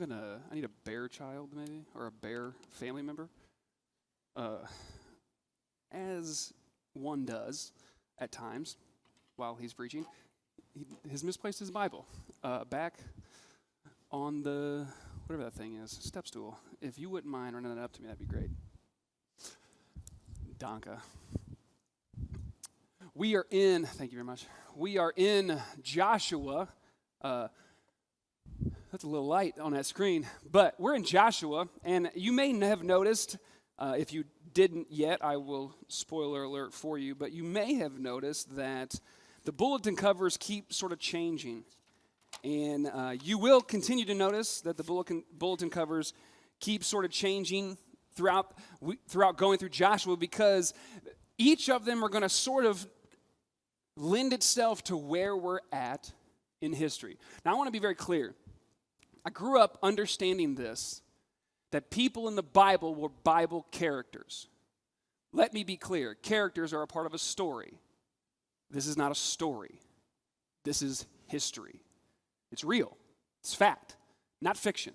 I need a bear child maybe, or a bear family member. As one does at times while he's preaching, he has misplaced his Bible back on the, whatever that thing is, step stool. If you wouldn't mind running that up to me, that'd be great. Donka. Thank you very much. We are in Joshua. That's a little light on that screen, but we're in Joshua, and you may have noticed, if you didn't yet, I will spoiler alert for you, but you may have noticed that the bulletin covers keep sort of changing, and you will continue to notice that the bulletin covers keep sort of changing throughout going through Joshua, because each of them are going to sort of lend itself to where we're at in history. Now, I want to be very clear. I grew up understanding this, that people in the Bible were Bible characters. Let me be clear. Characters are a part of a story. This is not a story. This is history. It's real. It's fact, not fiction.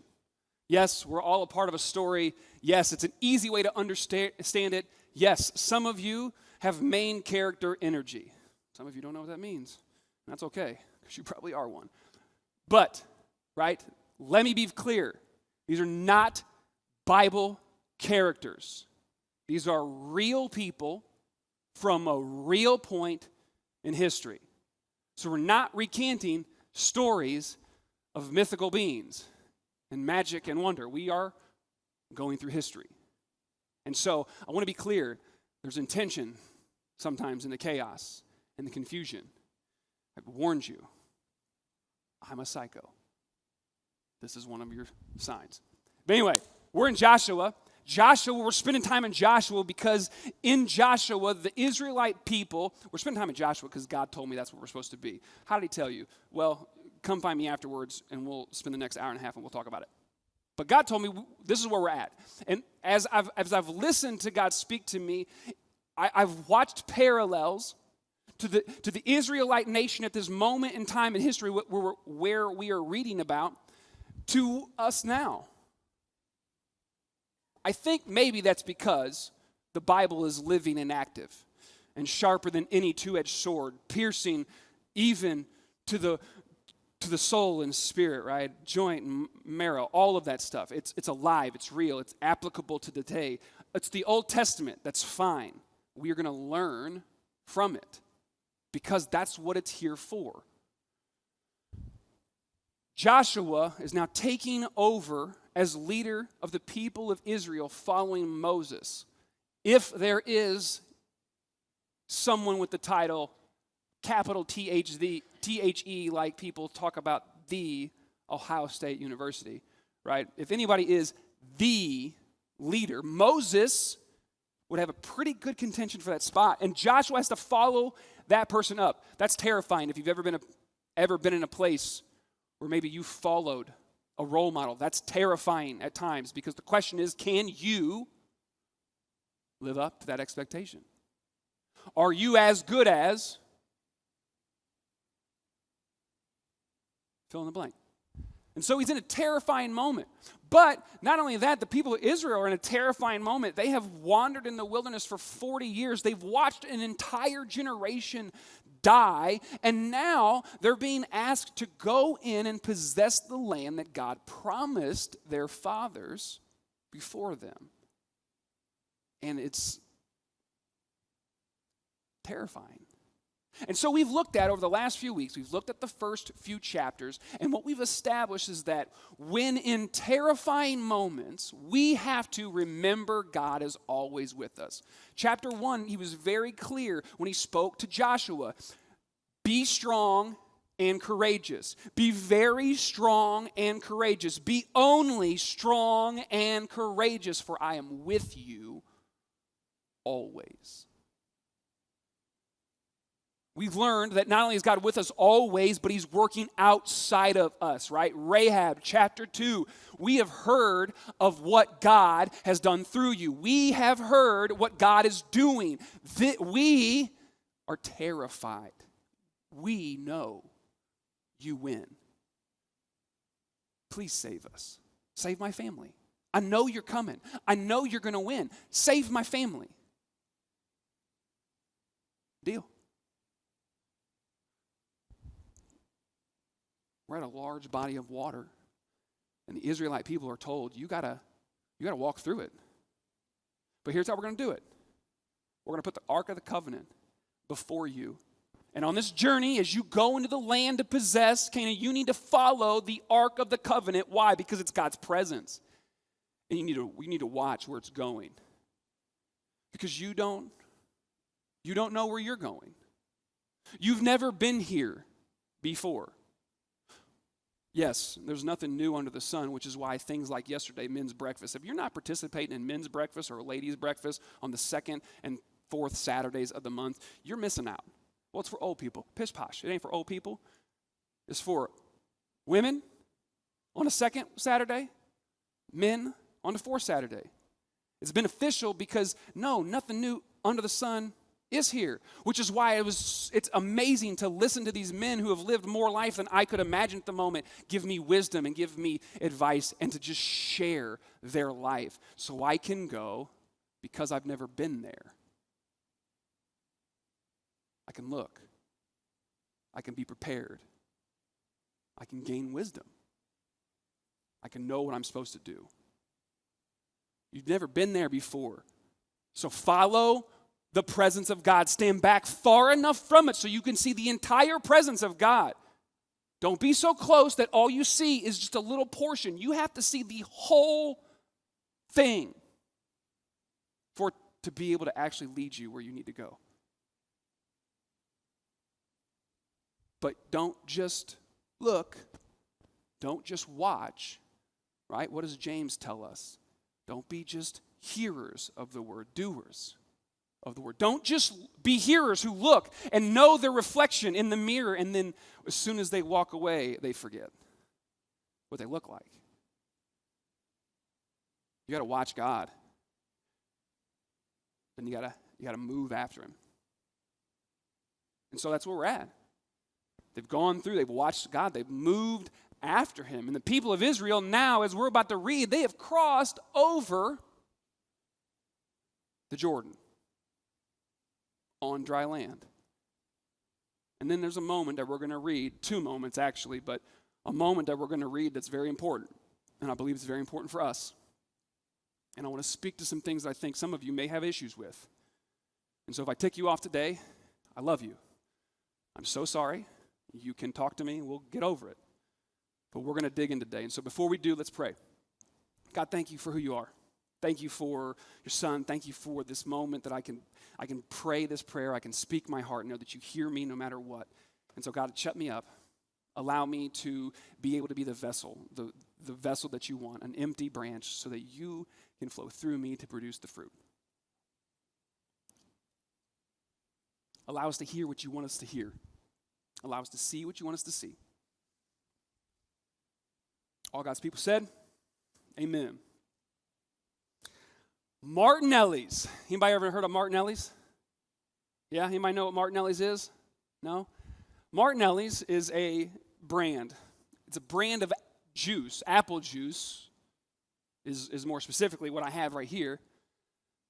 Yes, we're all a part of a story. Yes, it's an easy way to understand it. Yes, some of you have main character energy. Some of you don't know what that means. That's okay, because you probably are one. But, right, let me be clear. These are not Bible characters. These are real people from a real point in history. So we're not recanting stories of mythical beings and magic and wonder. We are going through history. And so I want to be clear. There's intention sometimes in the chaos and the confusion. I've warned you. I'm a psycho. This is one of your signs. But anyway, we're in Joshua. We're spending time in Joshua because in Joshua, the Israelite people, we're spending time in Joshua because God told me that's what we're supposed to be. How did he tell you? Well, come find me afterwards and we'll spend the next hour and a half and we'll talk about it. But God told me this is where we're at. And as I've listened to God speak to me, I've watched parallels to the Israelite nation at this moment in time in history where we are reading about to us now. I think maybe that's because the Bible is living and active and sharper than any two-edged sword, piercing even to the soul and spirit, right? Joint and marrow, all of that stuff. It's alive, it's real, it's applicable to today. It's the Old Testament, that's fine. We are going to learn from it because that's what it's here for. Joshua is now taking over as leader of the people of Israel following Moses. If there is someone with the title capital THE, like people talk about the Ohio State University, right? If anybody is the leader, Moses would have a pretty good contention for that spot. And Joshua has to follow that person up. That's terrifying if you've ever been in a place where maybe you followed a role model. That's terrifying at times because the question is, can you live up to that expectation? Are you as good as fill in the blank? And so he's in a terrifying moment. But not only that, the people of Israel are in a terrifying moment. They have wandered in the wilderness for 40 years. They've watched an entire generation die, and now they're being asked to go in and possess the land that God promised their fathers before them. And it's terrifying. And so we've looked at, over the last few weeks, we've looked at the first few chapters, and what we've established is that when in terrifying moments, we have to remember God is always with us. Chapter 1, he was very clear when he spoke to Joshua. Be strong and courageous. Be very strong and courageous. Be only strong and courageous, for I am with you always. We've learned that not only is God with us always, but he's working outside of us, right? Rahab, chapter 2, we have heard of what God has done through you. We have heard what God is doing. We are terrified. We know you win. Please save us. Save my family. I know you're coming. I know you're going to win. Save my family. Deal. We're at a large body of water, and the Israelite people are told, you gotta walk through it. But here's how we're going to do it. We're going to put the Ark of the Covenant before you. And on this journey, as you go into the land to possess, Canaan, you need to follow the Ark of the Covenant. Why? Because it's God's presence. And you need to watch where it's going. Because you don't know where you're going. You've never been here before. Yes, there's nothing new under the sun, which is why things like yesterday, men's breakfast. If you're not participating in men's breakfast or ladies' breakfast on the 2nd and 4th Saturdays of the month, you're missing out. Well, it's for old people. Pish posh. It ain't for old people. It's for women on the 2nd Saturday, men on the 4th Saturday. It's beneficial because, nothing new under the sun is here, which is why it's amazing to listen to these men who have lived more life than I could imagine at the moment give me wisdom and give me advice and to just share their life so I can go because I've never been there. I can look. I can be prepared. I can gain wisdom. I can know what I'm supposed to do. You've never been there before. So follow the presence of God. Stand back far enough from it so you can see the entire presence of God. Don't be so close that all you see is just a little portion. You have to see the whole thing for it to be able to actually lead you where you need to go. But don't just look. Don't just watch, right? What does James tell us? Don't be just hearers of the word, doers of the word. Don't just be hearers who look and know their reflection in the mirror, and then as soon as they walk away, they forget what they look like. You got to watch God. Then you got to move after him. And so that's where we're at. They've gone through, they've watched God, they've moved after him. And the people of Israel now, as we're about to read, they have crossed over the Jordan on dry land. And then there's a moment that we're going to read, 2 moments actually, but a moment that we're going to read that's very important. And I believe it's very important for us. And I want to speak to some things that I think some of you may have issues with. And so if I tick you off today, I love you. I'm so sorry. You can talk to me, we'll get over it. But we're going to dig in today. And so before we do, let's pray. God, thank you for who you are. Thank you for your son. Thank you for this moment that I can pray this prayer. I can speak my heart and know that you hear me no matter what. And so God, shut me up. Allow me to be able to be the vessel, the vessel that you want, an empty branch so that you can flow through me to produce the fruit. Allow us to hear what you want us to hear. Allow us to see what you want us to see. All God's people said, amen. Martinelli's. Anybody ever heard of Martinelli's? Yeah, anybody know what Martinelli's is? No? Martinelli's is a brand. It's a brand of juice. Apple juice is more specifically what I have right here.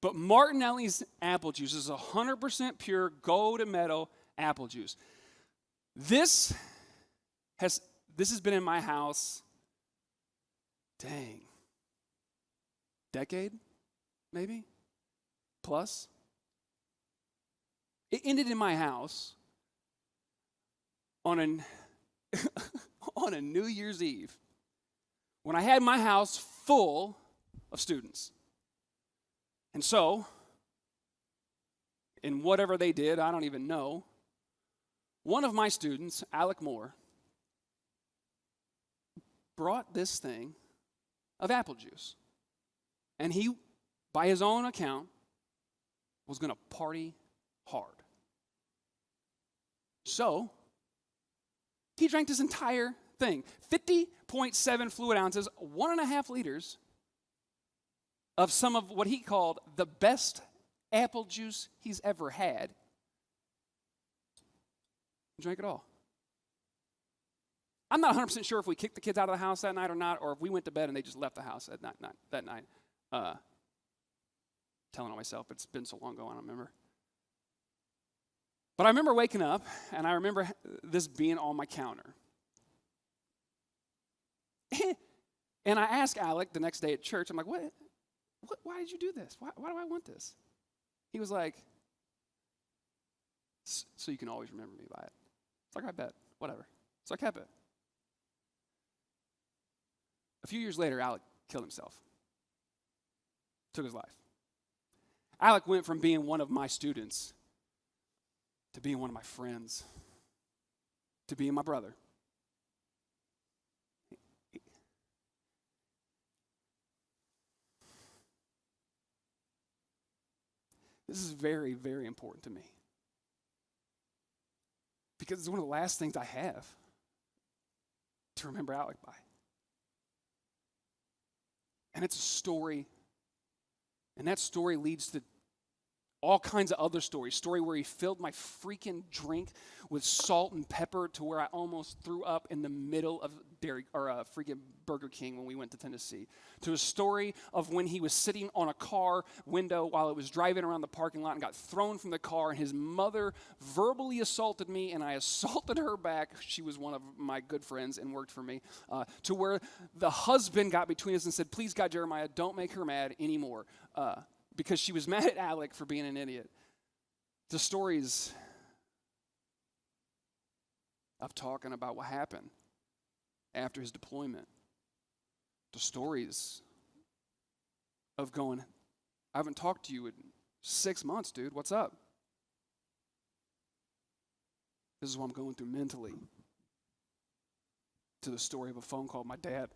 But Martinelli's apple juice is 100% pure gold and metal apple juice. This has been in my house, decade, maybe, plus. It ended in my house on a New Year's Eve when I had my house full of students. And so, in whatever they did, I don't even know, one of my students, Alec Moore, brought this thing of apple juice. And he, by his own account, was going to party hard. So, he drank this entire thing, 50.7 fluid ounces, 1.5 liters of some of what he called the best apple juice he's ever had. He drank it all. I'm not 100% sure if we kicked the kids out of the house that night or not, or if we went to bed and they just left the house that night. Telling on myself, it's been so long ago, I don't remember. But I remember waking up, and I remember this being on my counter. And I asked Alec the next day at church, I'm like, why did you do this? Why do I want this? He was like, so you can always remember me by it. It's like, I bet, whatever. So I kept it. A few years later, Alec killed himself. Took his life. Alec went from being one of my students to being one of my friends, to being my brother. This is very, very important to me. Because it's one of the last things I have to remember Alec by. And it's a story, and that story leads to all kinds of other stories. Story where he filled my freaking drink with salt and pepper to where I almost threw up in the middle of freaking Burger King when we went to Tennessee. To a story of when he was sitting on a car window while it was driving around the parking lot and got thrown from the car, and his mother verbally assaulted me and I assaulted her back. She was one of my good friends and worked for me. To where the husband got between us and said, please God, Jeremiah, don't make her mad anymore. Because she was mad at Alec for being an idiot. The stories of talking about what happened after his deployment. The stories of going, I haven't talked to you in 6 months, dude. What's up? This is what I'm going through mentally. To the story of a phone call. My dad,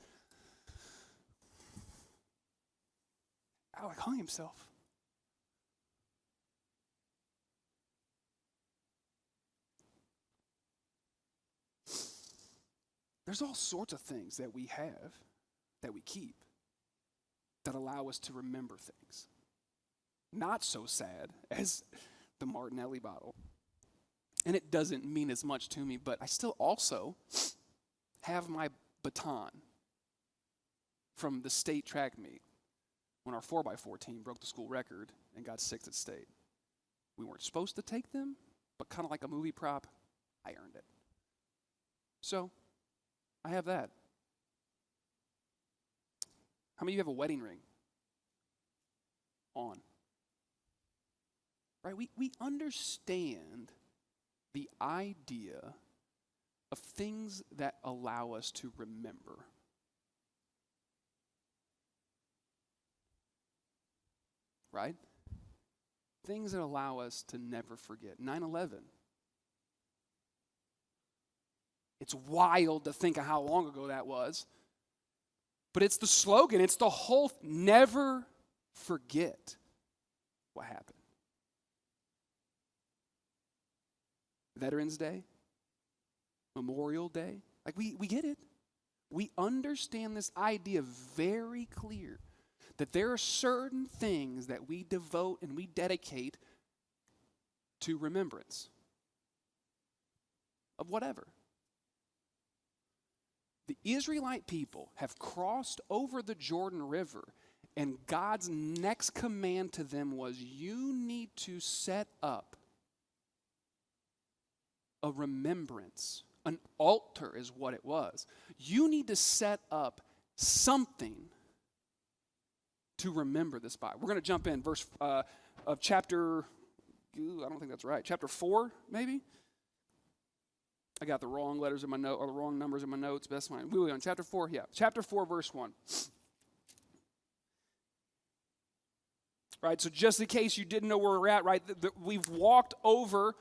Alec hung himself. There's all sorts of things that we have, that we keep, that allow us to remember things. Not so sad as the Martinelli bottle. And it doesn't mean as much to me, but I still also have my baton from the state track meet when our 4x4 team broke the school record and got 6th at state. We weren't supposed to take them, but kind of like a movie prop, I earned it. So, I have that. How many of you have a wedding ring on? Right? We understand the idea of things that allow us to remember. Right? Things that allow us to never forget. 9/11. It's wild to think of how long ago that was. But it's the slogan, it's the whole, never forget what happened. Veterans Day, Memorial Day, like we get it. We understand this idea very clear that there are certain things that we devote and we dedicate to remembrance of whatever. The Israelite people have crossed over the Jordan River, and God's next command to them was, you need to set up a remembrance. An altar is what it was. You need to set up something to remember this by. We're going to jump in, verse of chapter, I don't think that's right, chapter 4, maybe? I got the wrong letters in my note, or the wrong numbers in my notes. Best mine. We'll be on chapter 4. Yeah, chapter 4, verse 1. Right. So just in case you didn't know where we're at, right? We've walked over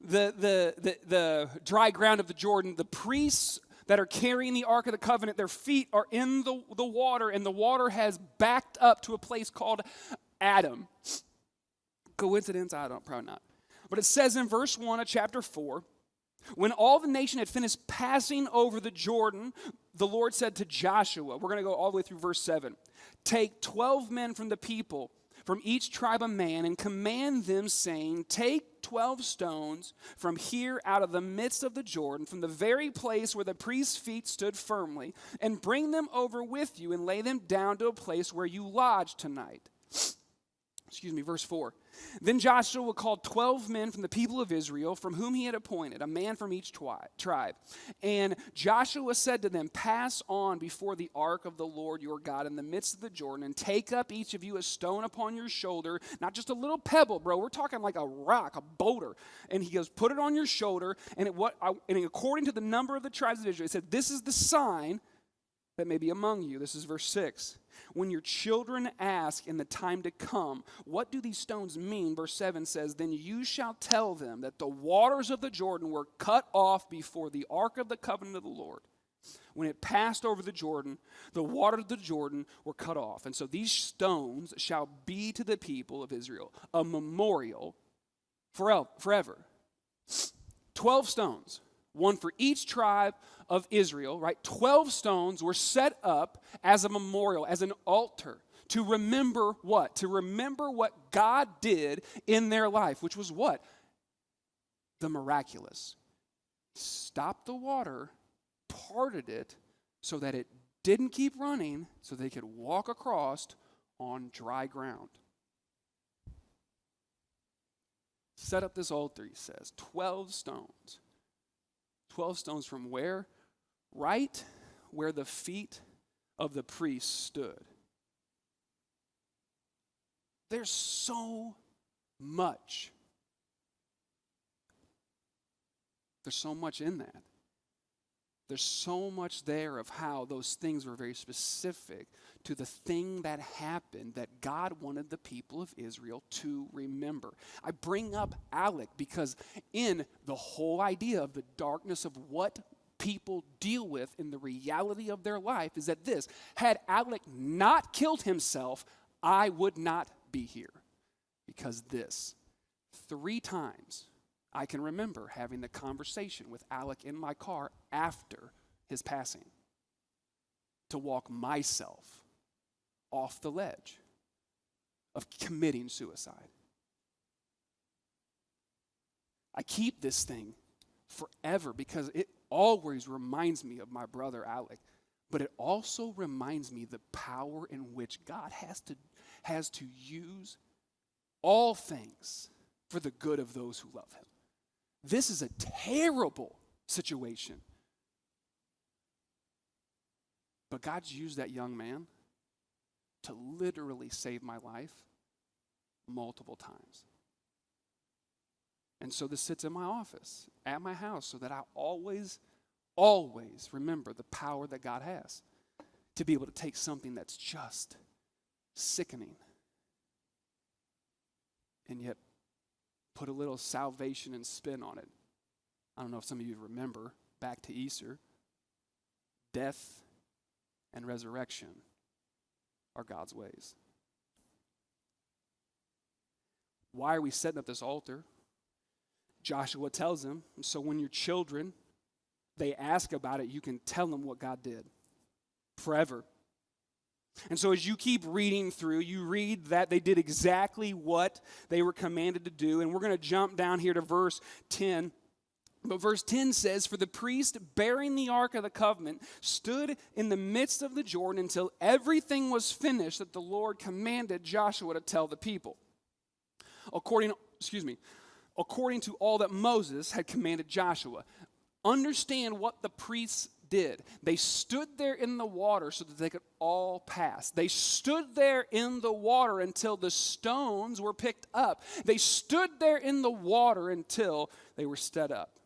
the dry ground of the Jordan. The priests that are carrying the Ark of the Covenant, their feet are in the water, and the water has backed up to a place called Adam. Coincidence? I don't. Probably not. But it says in verse 1 of chapter 4. When all the nation had finished passing over the Jordan, the Lord said to Joshua, we're going to go all the way through verse 7, take 12 men from the people from each tribe a man, and command them, saying, take 12 stones from here out of the midst of the Jordan, from the very place where the priest's feet stood firmly, and bring them over with you, and lay them down to a place where you lodge tonight. Verse 4. Then Joshua called 12 men from the people of Israel, from whom he had appointed, a man from each tribe. And Joshua said to them, pass on before the ark of the Lord your God in the midst of the Jordan, and take up each of you a stone upon your shoulder, not just a little pebble, bro. We're talking like a rock, a boulder. And he goes, put it on your shoulder, and according to the number of the tribes of Israel, he said, this is the sign that may be among you. This is verse 6. When your children ask in the time to come, what do these stones mean? Verse 7 says, then you shall tell them that the waters of the Jordan were cut off before the ark of the covenant of the Lord. When it passed over the Jordan, the waters of the Jordan were cut off. And so these stones shall be to the people of Israel a memorial forever. 12 stones, one for each tribe of Israel, right? 12 stones were set up as a memorial, as an altar, to remember what? To remember what God did in their life, which was what? The miraculous. Stopped the water, parted it so that it didn't keep running, so they could walk across on dry ground. Set up this altar, he says, 12 stones. 12 stones from where? Right where the feet of the priest stood. There's so much. There's so much in that. There's so much there of how those things were very specific to the thing that happened that God wanted the people of Israel to remember. I bring up Alec because in the whole idea of the darkness of what people deal with in the reality of their life is that this, had Alec not killed himself, I would not be here. Because this, 3 times I can remember having the conversation with Alec in my car after his passing to walk myself off the ledge of committing suicide. I keep this thing forever because it always reminds me of my brother Alec, but it also reminds me the power in which God has to use all things for the good of those who love him. This is a terrible situation. But God's used that young man to literally save my life multiple times. And so this sits in my office, at my house, so that I always remember the power that God has to be able to take something that's just sickening and yet put a little salvation and spin on it. I don't know if some of you remember back to Easter. Death and resurrection are God's ways. Why are we setting up this altar? Joshua tells them, so when your children, they ask about it, you can tell them what God did forever. And so as you keep reading through, you read that they did exactly what they were commanded to do. And we're going to jump down here to verse 10. But verse 10 says, for the priest bearing the ark of the covenant stood in the midst of the Jordan until everything was finished that the Lord commanded Joshua to tell the people. According to all that Moses had commanded Joshua. Understand what the priests did. They stood there in the water so that they could all pass. They stood there in the water until the stones were picked up. They stood there in the water until they were stood up.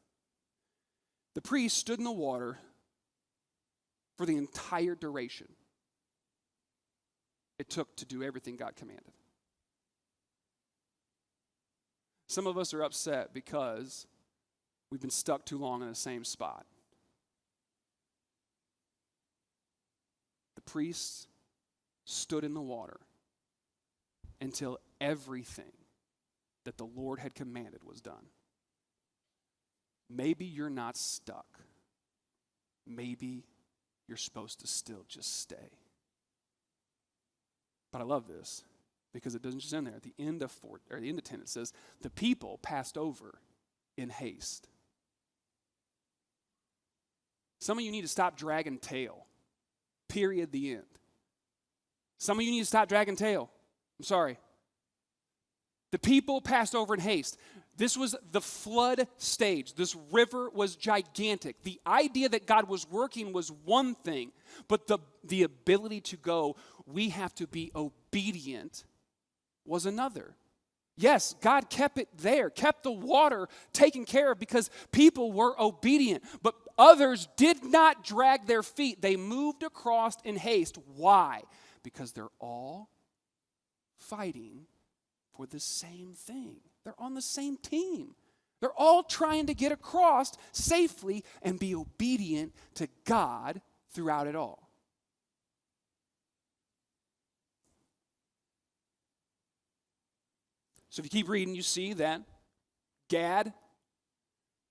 The priest stood in the water for the entire duration it took to do everything God commanded. Some of us are upset because we've been stuck too long in the same spot. The priests stood in the water until everything that the Lord had commanded was done. Maybe you're not stuck. Maybe you're supposed to still just stay. But I love this because it doesn't just end there. At the end of 10, it says, the people passed over in haste. Some of you need to stop dragging tail. Period, the end. Some of you need to stop dragging tail. I'm sorry. The people passed over in haste. This was the flood stage. This river was gigantic. The idea that God was working was one thing, but the ability to go, we have to be obedient, was another. Yes, God kept it there, kept the water taken care of because people were obedient, but others did not drag their feet. They moved across in haste. Why? Because they're all fighting for the same thing. They're on the same team. They're all trying to get across safely and be obedient to God throughout it all. So if you keep reading, you see that Gad,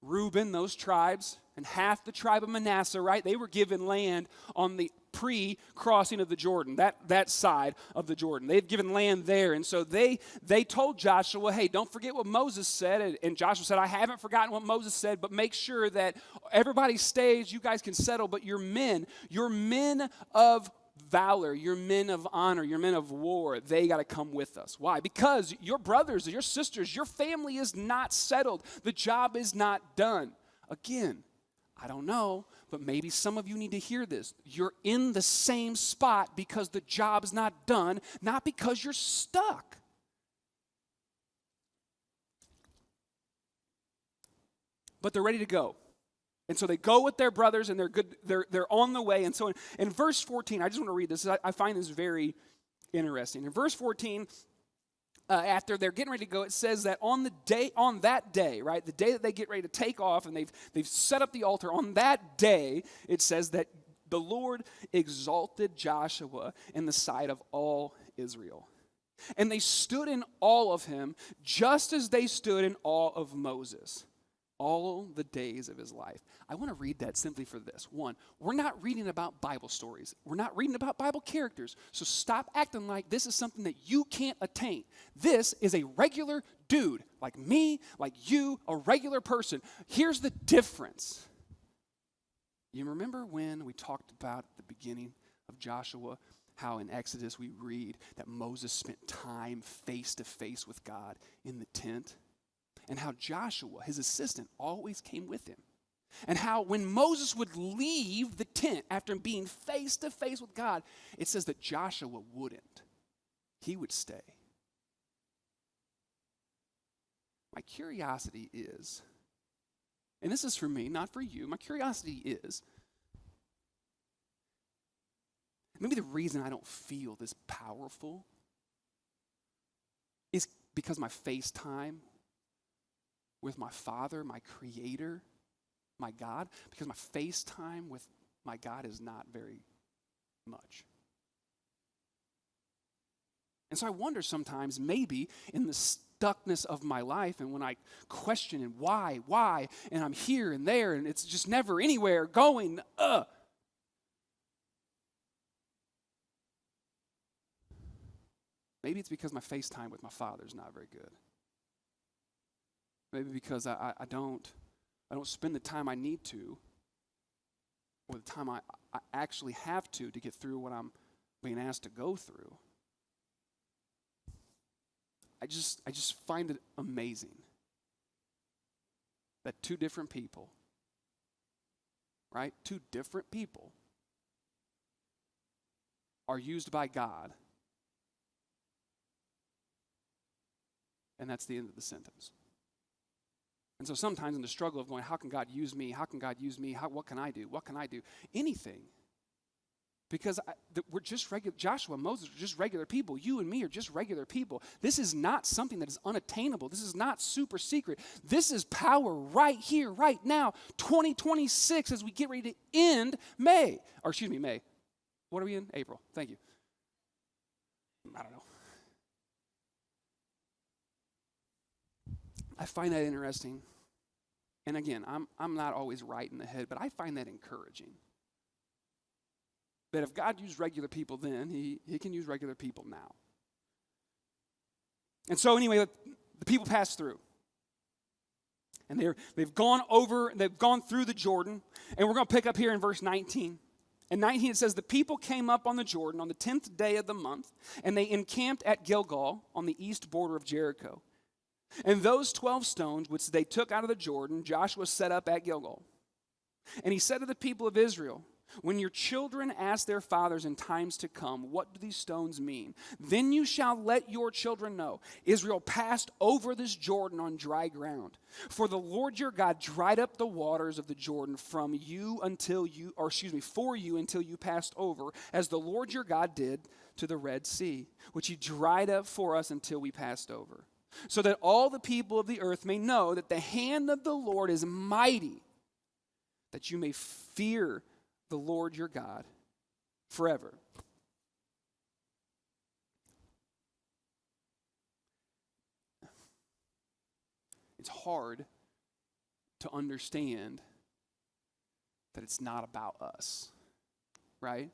Reuben, those tribes, and half the tribe of Manasseh, right? They were given land on the pre-crossing of the Jordan, that side of the Jordan. They've given land there. And so they told Joshua, hey, don't forget what Moses said. And Joshua said, I haven't forgotten what Moses said, but make sure that everybody stays. You guys can settle, but your men of valor, your men of honor, your men of war, they got to come with us. Why? Because your brothers, your sisters, your family is not settled. The job is not done. Again, I don't know, but maybe some of you need to hear this. You're in the same spot because the job's not done, not because you're stuck. But they're ready to go. And so they go with their brothers, and they're good. They're on the way. And so in verse 14, I just want to read this. I find this very interesting. In verse 14, after they're getting ready to go, it says that on that day, right, the day that they get ready to take off, and they've set up the altar. On that day, it says that the Lord exalted Joshua in the sight of all Israel, and they stood in awe of him, just as they stood in awe of Moses all the days of his life. I want to read that simply for this. One, we're not reading about Bible stories. We're not reading about Bible characters. So stop acting like this is something that you can't attain. This is a regular dude, like me, like you, a regular person. Here's the difference. You remember when we talked about at the beginning of Joshua, how in Exodus we read that Moses spent time face to face with God in the tent? And how Joshua, his assistant, always came with him. And how when Moses would leave the tent after being face to face with God, it says that Joshua wouldn't. He would stay. My curiosity is, and this is for me, not for you, my curiosity is, maybe the reason I don't feel this powerful is because my face time with my Father, my Creator, my God, because my face time with my God is not very much. And so I wonder sometimes, maybe in the stuckness of my life, and when I question and why, and I'm here and there, and it's just never anywhere going, maybe it's because my face time with my Father is not very good. Maybe because I don't spend the time I need to, or the time I actually have to get through what I'm being asked to go through. I just find it amazing that two different people, right? Two different people are used by God, and that's the end of the sentence. And so sometimes in the struggle of going, how can God use me? How can God use me? What can I do? What can I do? Anything. Because we're just regular. Joshua, Moses are just regular people. You and me are just regular people. This is not something that is unattainable. This is not super secret. This is power right here, right now, 2026, as we get ready to end May. What are we in? April. Thank you. I don't know. I find that interesting. And again, I'm not always right in the head, but I find that encouraging. That if God used regular people then, he can use regular people now. And so anyway, the people pass through. And they've gone through the Jordan. And we're going to pick up here in verse 19. In 19 it says, the people came up on the Jordan on the 10th day of the month, and they encamped at Gilgal on the east border of Jericho. And those 12 stones which they took out of the Jordan, Joshua set up at Gilgal. And he said to the people of Israel, when your children ask their fathers in times to come, what do these stones mean? Then you shall let your children know. Israel passed over this Jordan on dry ground. For the Lord your God dried up the waters of the Jordan for you until you passed over, as the Lord your God did to the Red Sea, which he dried up for us until we passed over. So that all the people of the earth may know that the hand of the Lord is mighty, that you may fear the Lord your God forever. It's hard to understand that it's not about us, right?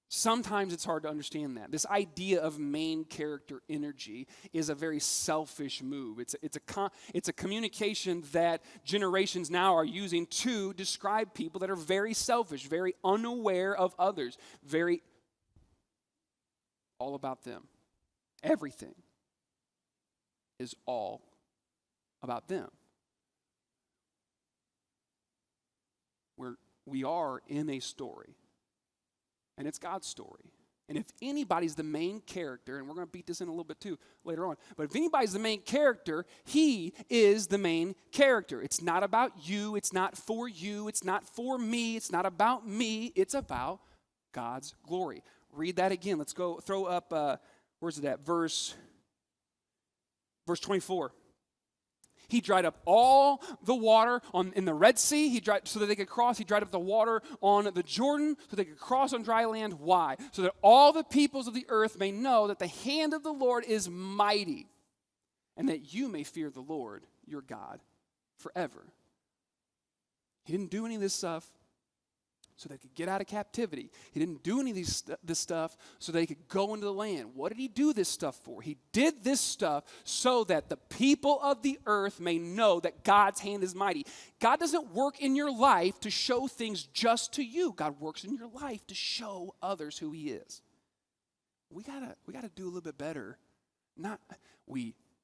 Sometimes it's hard to understand that. This idea of main character energy is a very selfish move. It's a communication that generations now are using to describe people that are very selfish, very unaware of others, very all about them. Everything is all about them. We are in a story. And it's God's story. And if anybody's the main character, and we're going to beat this in a little bit too later on, but if anybody's the main character, he is the main character. It's not about you. It's not for you. It's not for me. It's not about me. It's about God's glory. Read that again. Let's go throw up, where's it at? Verse 24. He dried up all the water in the Red Sea so that they could cross. He dried up the water on the Jordan so they could cross on dry land. Why? So that all the peoples of the earth may know that the hand of the Lord is mighty, and that you may fear the Lord your God forever. He didn't do any of this stuff so they could get out of captivity. He didn't do any of this stuff so they could go into the land. What did he do this stuff for? He did this stuff so that the people of the earth may know that God's hand is mighty. God doesn't work in your life to show things just to you. God works in your life to show others who he is. We gotta do a little bit better.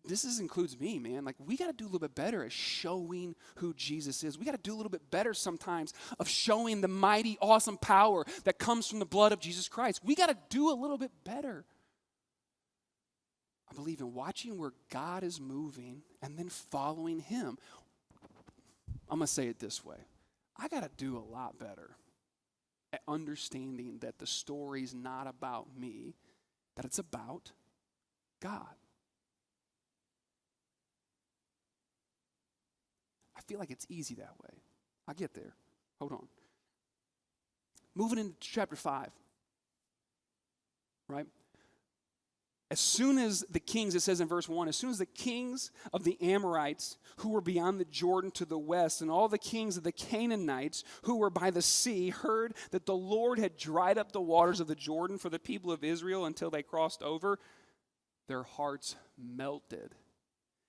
This includes me, man. We got to do a little bit better at showing who Jesus is. We got to do a little bit better sometimes of showing the mighty, awesome power that comes from the blood of Jesus Christ. We got to do a little bit better. I believe in watching where God is moving and then following him. I'm going to say it this way. I got to do a lot better at understanding that the story's not about me, that it's about God. I feel like it's easy that way. I'll get there. Hold on. Moving into chapter 5. Right? As soon as the kings, it says in verse 1, as soon as the kings of the Amorites who were beyond the Jordan to the west and all the kings of the Canaanites who were by the sea heard that the Lord had dried up the waters of the Jordan for the people of Israel until they crossed over, their hearts melted.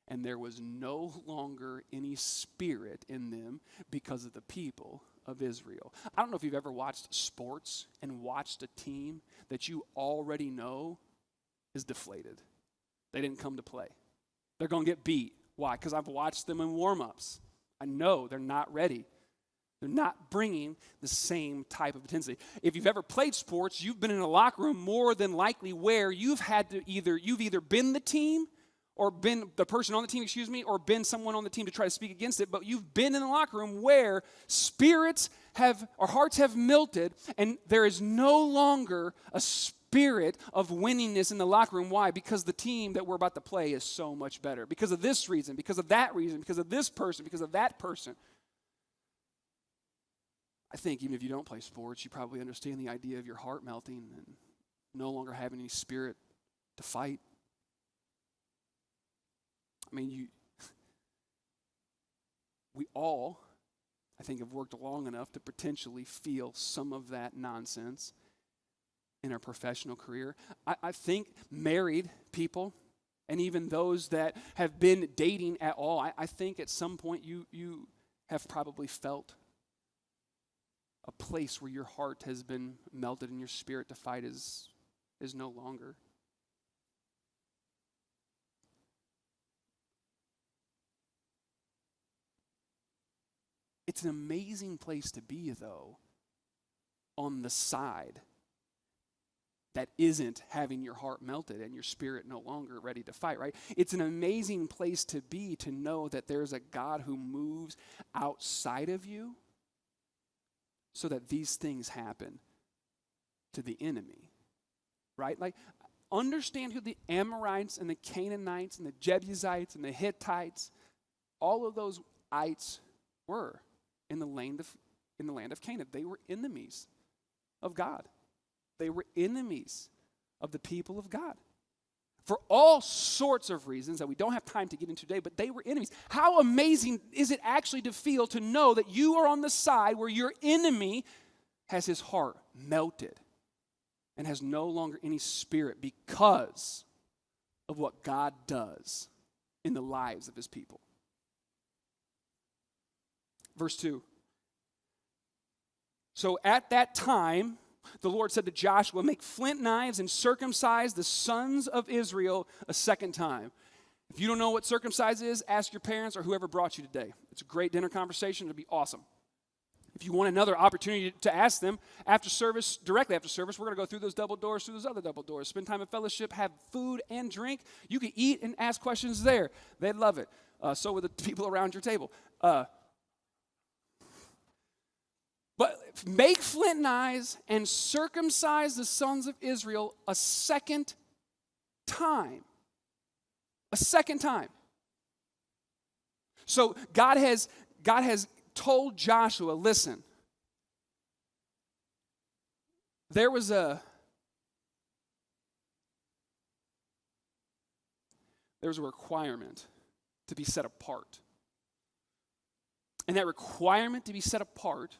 And there was no longer any spirit in them because of the people of Israel. I don't know if you've ever watched sports and watched a team that you already know is deflated. They didn't come to play. They're going to get beat. Why? Because I've watched them in warm-ups. I know they're not ready. They're not bringing the same type of intensity. If you've ever played sports, you've been in a locker room more than likely where you've either been the team or been the person on the team, or been someone on the team to try to speak against it, but you've been in the locker room where hearts have melted, and there is no longer a spirit of winningness in the locker room. Why? Because the team that we're about to play is so much better. Because of this reason, because of that reason, because of this person, because of that person. I think even if you don't play sports, you probably understand the idea of your heart melting and no longer having any spirit to fight. I mean, we all, I think, have worked long enough to potentially feel some of that nonsense in our professional career. I think married people And even those that have been dating at all, I think at some point you have probably felt a place where your heart has been melted and your spirit to fight is no longer. It's an amazing place to be, though, on the side that isn't having your heart melted and your spirit no longer ready to fight, right? It's an amazing place to be, to know that there's a God who moves outside of you so that these things happen to the enemy, right? Like, understand who the Amorites and the Canaanites and the Jebusites and the Hittites, all of those ites were in the land of Canaan. They were enemies of God. They were enemies of the people of God for all sorts of reasons that we don't have time to get into today, but they were enemies. How amazing is it actually to feel, to know that you are on the side where your enemy has his heart melted and has no longer any spirit because of what God does in the lives of his people. Verse 2. So at that time, the Lord said to Joshua, make flint knives and circumcise the sons of Israel a second time. If you don't know what circumcise is, ask your parents or whoever brought you today. It's a great dinner conversation. It'll be awesome. If you want another opportunity to ask them after service, directly after service, we're going to go through those double doors, through those other double doors, spend time in fellowship, have food and drink. You can eat and ask questions there. They'd love it. So would the people around your table. But make flint knives and circumcise the sons of Israel a second time. A second time. So God has told Joshua, listen, there was a requirement to be set apart. And that requirement to be set apart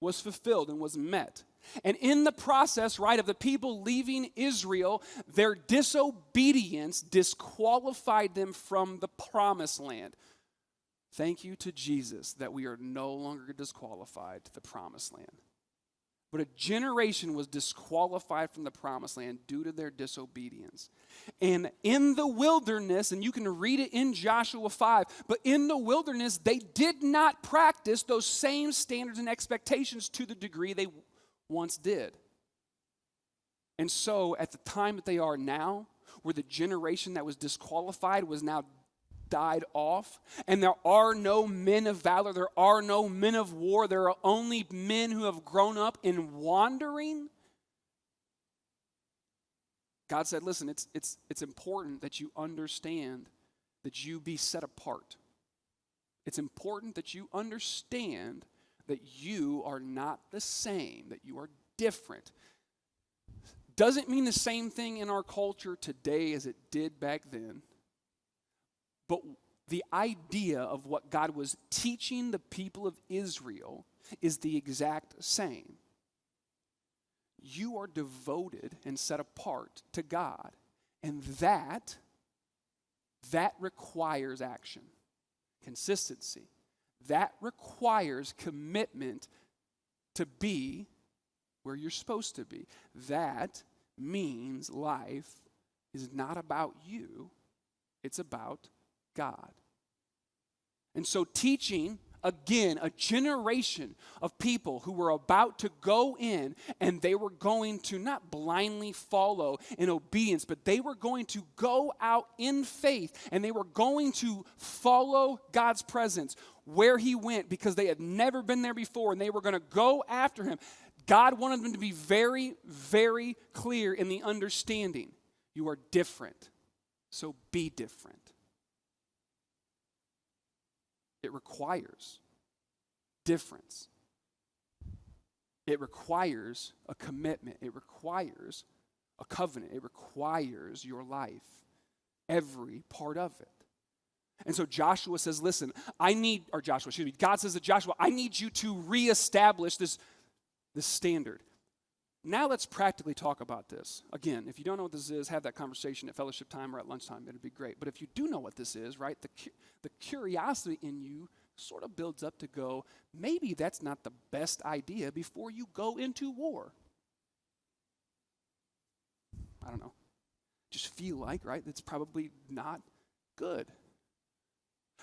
was fulfilled and was met. And in the process, right, of the people leaving Israel, their disobedience disqualified them from the promised land. Thank you to Jesus that we are no longer disqualified to the promised land. But a generation was disqualified from the promised land due to their disobedience. And in the wilderness, and you can read it in Joshua 5, but in the wilderness, they did not practice those same standards and expectations to the degree they once did. And so at the time that they are now, where the generation that was disqualified was now died off, and there are no men of valor, there are no men of war, there are only men who have grown up in wandering. God said, listen, it's important that you understand that you be set apart. It's important that you understand that you are not the same, that you are different. Doesn't mean the same thing in our culture today as it did back then. But the idea of what God was teaching the people of Israel is the exact same. You are devoted and set apart to God. And that requires action, consistency. That requires commitment to be where you're supposed to be. That means life is not about you, it's about God. And so teaching, again, a generation of people who were about to go in and they were going to not blindly follow in obedience, but they were going to go out in faith and they were going to follow God's presence where he went because they had never been there before and they were going to go after him. God wanted them to be very, very clear in the understanding. You are different, so be different. It requires difference. It requires a commitment. It requires a covenant. It requires your life, every part of it. And so Joshua says, listen, God says to Joshua, I need you to reestablish this standard. now let's practically talk about this. Again, if you don't know what this is, have that conversation at fellowship time or at lunchtime. It'd be great. But if you do know what this is, right, the curiosity in you sort of builds up to go, maybe that's not the best idea before you go into war. I don't know. Just feel like, right, it's probably not good.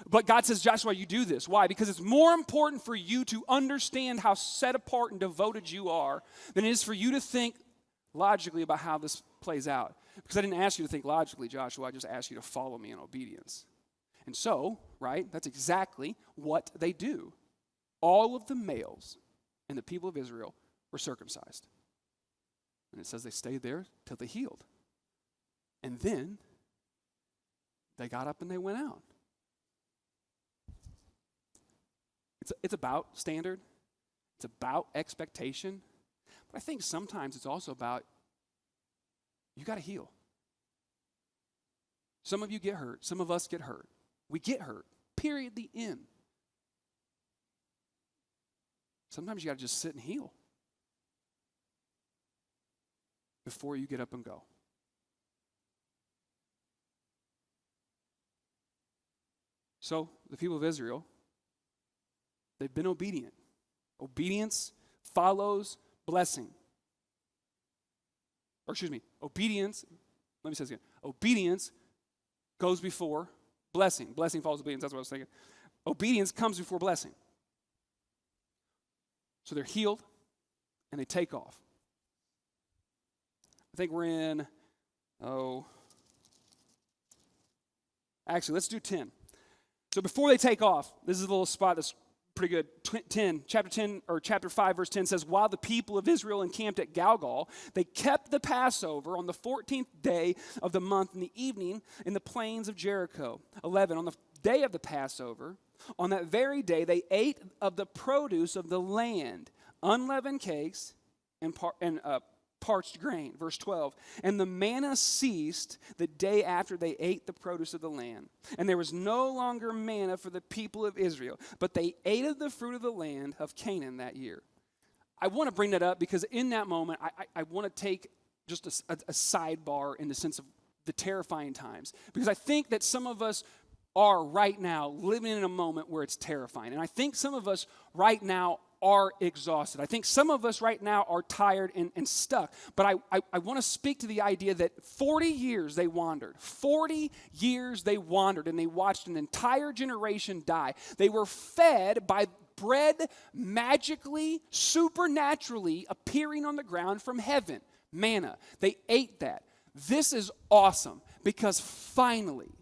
But God says, Joshua, you do this. Why? Because it's more important for you to understand how set apart and devoted you are than it is for you to think logically about how this plays out. Because I didn't ask you to think logically, Joshua. I just asked you to follow me in obedience. And so, right, that's exactly what they do. All of the males in the people of Israel were circumcised. And it says they stayed there till they healed. And then they got up and they went out. It's about standard. It's about expectation. But I think sometimes it's also about you got to heal. Some of you get hurt. Some of us get hurt. We get hurt. Period. The end. Sometimes you got to just sit and heal before you get up and go. So the people of Israel, they've been obedient. Obedience follows blessing. Obedience, let me say this again. Obedience goes before blessing. Blessing follows obedience, that's what I was thinking. Obedience comes before blessing. So they're healed and they take off. I think we're in, actually, let's do 10. So before they take off, this is a little spot that's pretty good. Chapter 5, verse 10 says, while the people of Israel encamped at Gilgal, they kept the Passover on the 14th day of the month in the evening in the plains of Jericho. 11, on the day of the Passover, on that very day, they ate of the produce of the land, unleavened cakes and parched grain. Verse 12, and the manna ceased the day after they ate the produce of the land. And there was no longer manna for the people of Israel, but they ate of the fruit of the land of Canaan that year. I want to bring that up because in that moment, I want to take just a sidebar in the sense of the terrifying times. Because I think that some of us are right now living in a moment where it's terrifying. And I think some of us right now are exhausted. I think some of us right now are tired and stuck. But I want to speak to the idea that 40 years they wandered. 40 years they wandered and they watched an entire generation die. They were fed by bread magically, supernaturally appearing on the ground from heaven. Manna. They ate that. This is awesome because finally,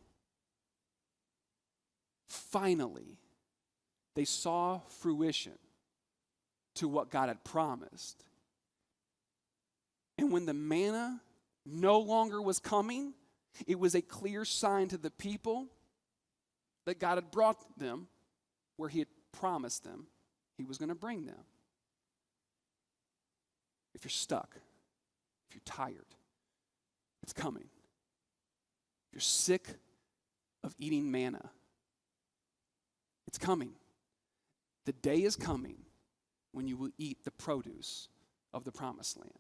they saw fruition to what God had promised. And when the manna no longer was coming, it was a clear sign to the people that God had brought them where he had promised them he was going to bring them. If you're stuck, if you're tired, it's coming. If you're sick of eating manna, it's coming. The day is coming when you will eat the produce of the promised land.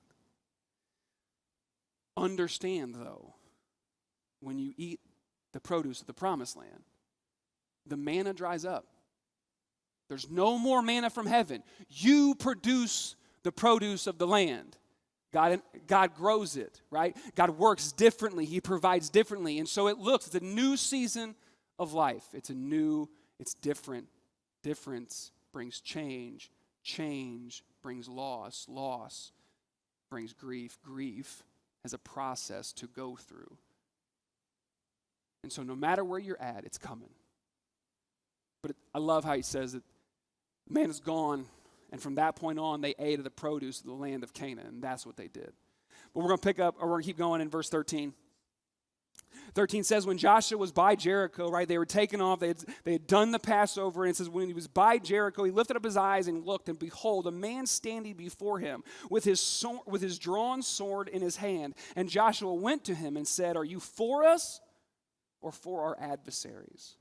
Understand, though, when you eat the produce of the promised land, the manna dries up. There's no more manna from heaven. You produce the produce of the land. God grows it, right? God works differently. He provides differently. And so it's a new season of life. It's different. Difference brings change. Change brings loss. Loss brings grief. Grief has a process to go through. And so no matter where you're at, it's coming. But I love how he says that man is gone, and from that point on, they ate of the produce of the land of Canaan, and that's what they did. But we're going to we're going to keep going in verse 13. 13 says, when Joshua was by Jericho, right, they were taken off, they had done the Passover, and it says, when he was by Jericho, he lifted up his eyes and looked, and behold, a man standing before him with his drawn sword in his hand. And Joshua went to him and said, are you for us or for our adversaries?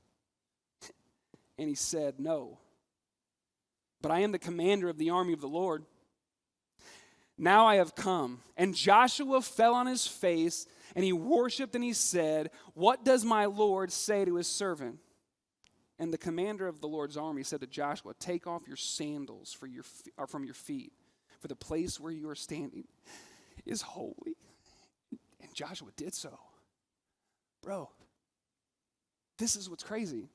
And he said, no, but I am the commander of the army of the Lord. Now I have come. And Joshua fell on his face, and he worshiped, and he said, what does my Lord say to his servant? And the commander of the Lord's army said to Joshua, take off your sandals from your feet, for the place where you are standing is holy. And Joshua did so. Bro, this is what's crazy.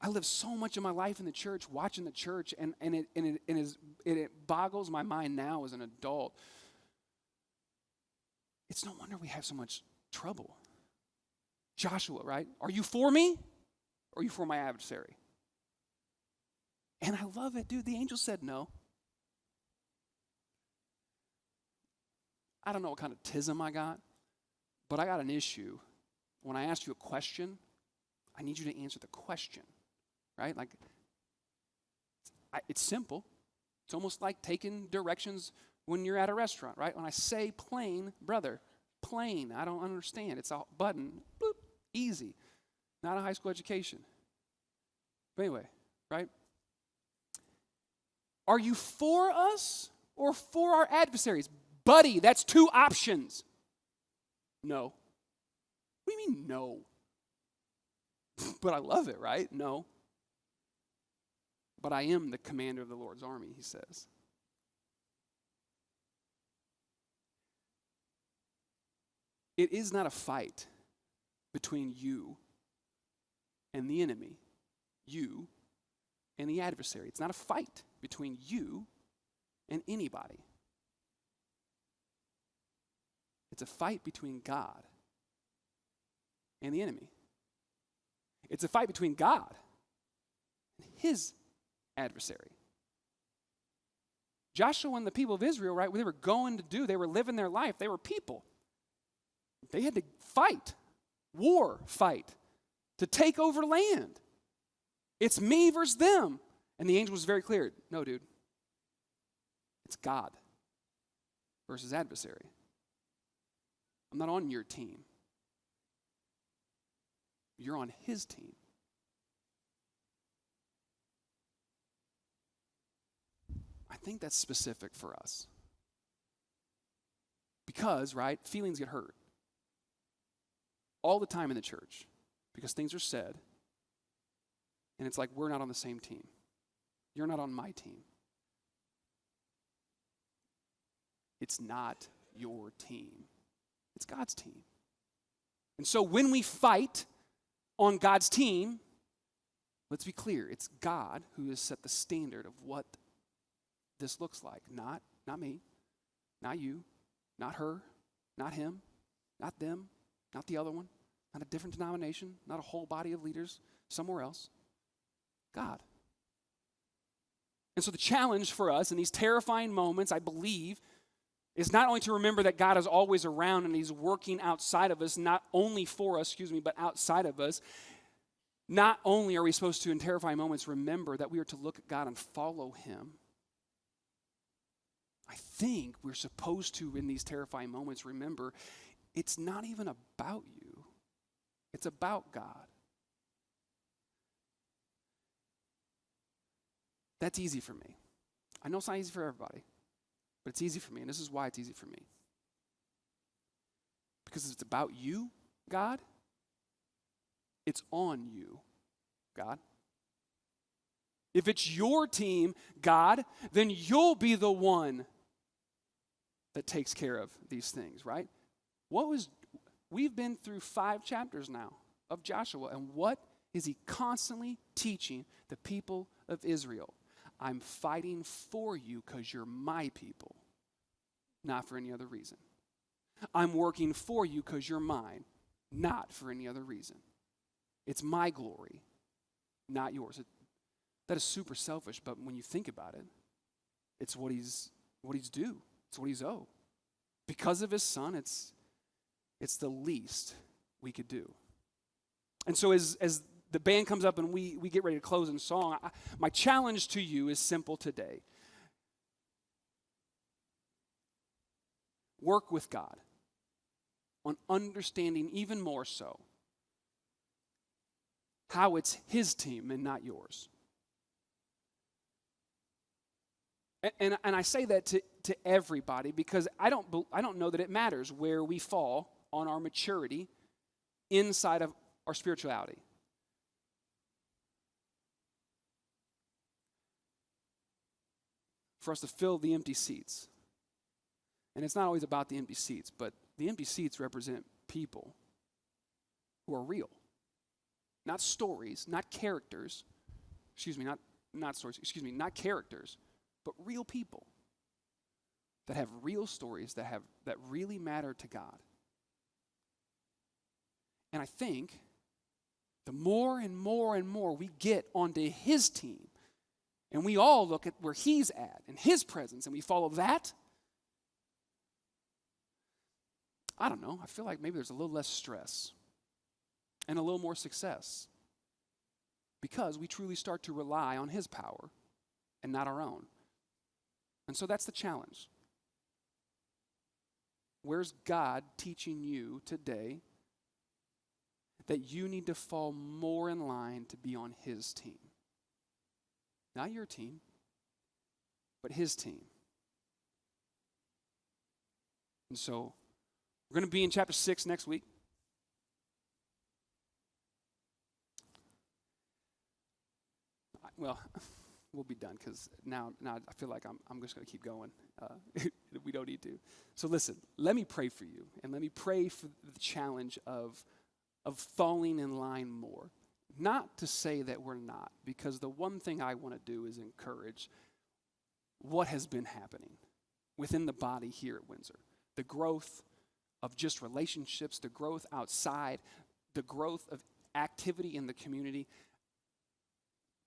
I live so much of my life in the church, watching the church, and it boggles my mind now as an adult. It's no wonder we have so much trouble. Joshua, right? Are you for me or are you for my adversary? And I love it, dude. The angel said no. I don't know what kind of tism I got, but I got an issue. When I ask you a question, I need you to answer the question. Right? Like, it's simple. It's almost like taking directions when you're at a restaurant, right? When I say plain, brother, plain, I don't understand. It's a button, bloop, easy. Not a high school education. But anyway, right? Are you for us or for our adversaries? Buddy, that's two options. No. What do you mean, no? But I love it, right? No. But I am the commander of the Lord's army, he says. It is not a fight between you and the enemy, you and the adversary. It's not a fight between you and anybody. It's a fight between God and the enemy. It's a fight between God and his adversary. Joshua and the people of Israel, right, what they were going to do, they were living their life. They were people. They had to fight, fight, to take over land. It's me versus them. And the angel was very clear. No, dude. It's God versus adversary. I'm not on your team. You're on his team. I think that's specific for us. Because, right, feelings get hurt all the time in the church because things are said, and it's like we're not on the same team. You're not on my team. It's not your team. It's God's team. And so when we fight on God's team, let's be clear, it's God who has set the standard of what this looks like. Not me, not you, not her, not him, not them, not the other one, not a different denomination, not a whole body of leaders somewhere else. God. And so the challenge for us in these terrifying moments, I believe, is not only to remember that God is always around and he's working outside of us, not only for us, but outside of us. Not only are we supposed to, in terrifying moments, remember that we are to look at God and follow him. I think we're supposed to, in these terrifying moments, remember it's not even about you. It's about God. That's easy for me. I know it's not easy for everybody, but it's easy for me, and this is why it's easy for me. Because if it's about you, God, it's on you, God. If it's your team, God, then you'll be the one that takes care of these things, right? We've been through 5 chapters now of Joshua, and what is he constantly teaching the people of Israel? I'm fighting for you because you're my people, not for any other reason. I'm working for you because you're mine, not for any other reason. It's my glory, not yours. That is super selfish, but when you think about it, it's what he's due. It's what he's owed. Because of his son, it's the least we could do. And so as the band comes up and we get ready to close in song, my challenge to you is simple today. Work with God on understanding even more so how it's his team and not yours. And I say that to everybody because I don't know that it matters where we fall on our maturity inside of our spirituality. For us to fill the empty seats. And it's not always about the empty seats, but the empty seats represent people who are real. Not stories, not characters. Not stories, not characters, but real people that have real stories that really matter to God. And I think the more and more and more we get onto his team, and we all look at where he's at and his presence, and we follow that, I don't know, I feel like maybe there's a little less stress and a little more success because we truly start to rely on his power and not our own. And so that's the challenge. Where's God teaching you today that you need to fall more in line to be on his team? Not your team, but his team. And so we're going to be in chapter 6 next week. Well, we'll be done because now I feel like I'm just going to keep going. We don't need to. So listen, let me pray for you, and let me pray for the challenge of falling in line more. Not to say that we're not, because the one thing I want to do is encourage what has been happening within the body here at Windsor. The growth of just relationships, the growth outside, the growth of activity in the community.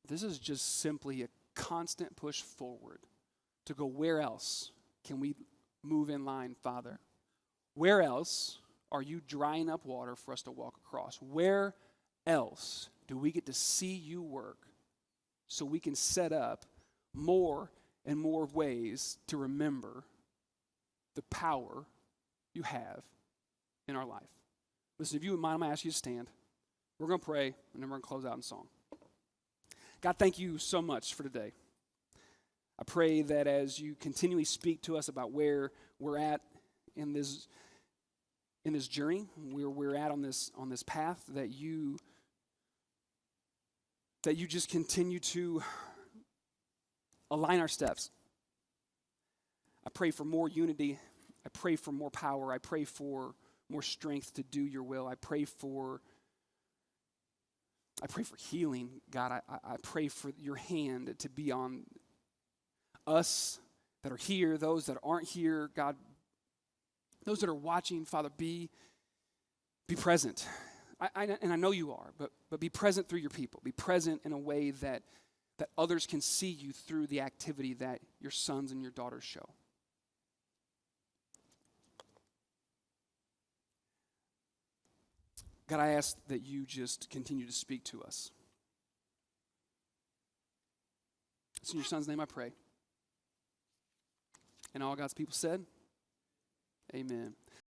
This is just simply a constant push forward to go, where else can we move in line, Father? Where else are you drying up water for us to walk across? Where else do we get to see you work so we can set up more and more ways to remember the power you have in our life? Listen, if you would mind, I'm going to ask you to stand. We're going to pray, and then we're going to close out in song. God, thank you so much for today. I pray that as you continually speak to us about where we're at in this journey, where we're at on this path, that you just continue to align our steps. I pray for more unity. I pray for more power. I pray for more strength to do your will. I pray for healing, God. I pray for your hand to be on us that are here, those that aren't here, God. Those that are watching, Father, be present. And I know you are, but be present through your people. Be present in a way that others can see you through the activity that your sons and your daughters show. God, I ask that you just continue to speak to us. It's in your son's name I pray. And all God's people said, amen.